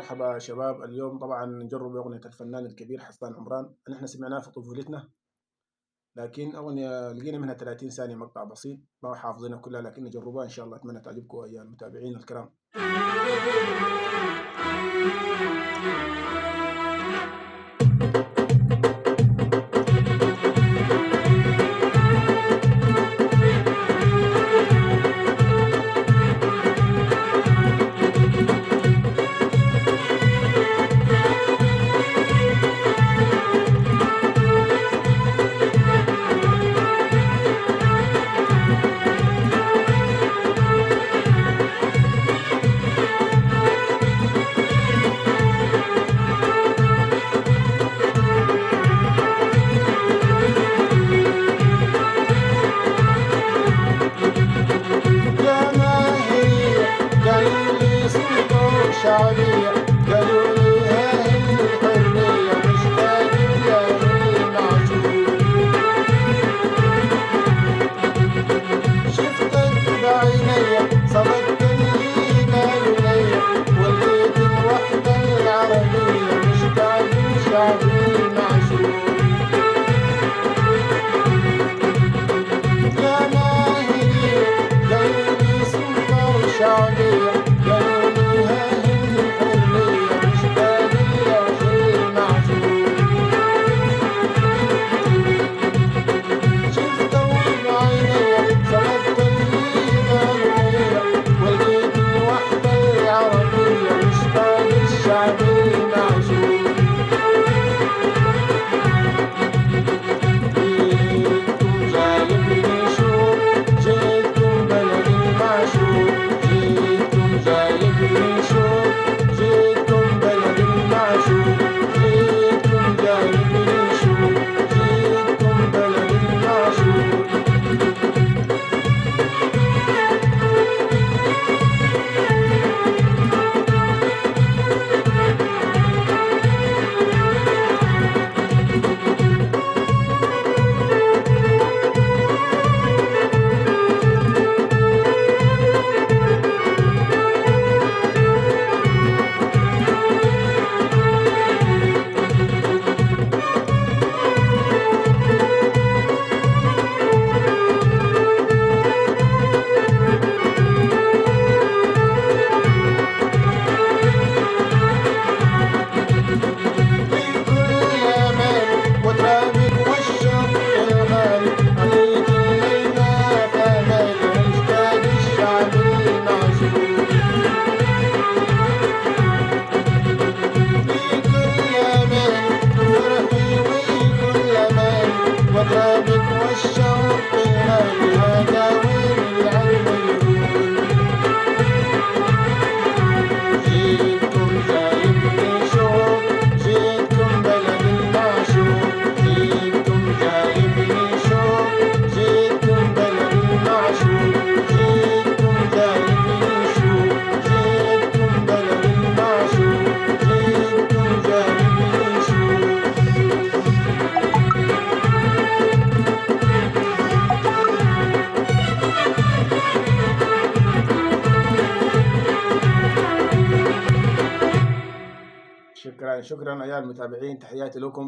مرحبا يا شباب. اليوم طبعا نجرب أغنية الفنان الكبير حسان عمران اللي احنا سمعناها في طفولتنا، لكن أغنية لقينا منها 30 ثانية مقطع بسيط ما حافظينها كلها، لكن نجربها إن شاء الله. أتمنى تعجبكم أيها المتابعين الكرام. شعبية قالوا لي هاي الحرية مشتاقين للمعشوق، شفتك بعيني صدقت اللي قالوا لي ولقيت الوحدة العربية مشتاقين شعبي المعشوق. يا ما هي قالوا لي سكر شعبية شكرا أيها المتابعين، تحياتي لكم.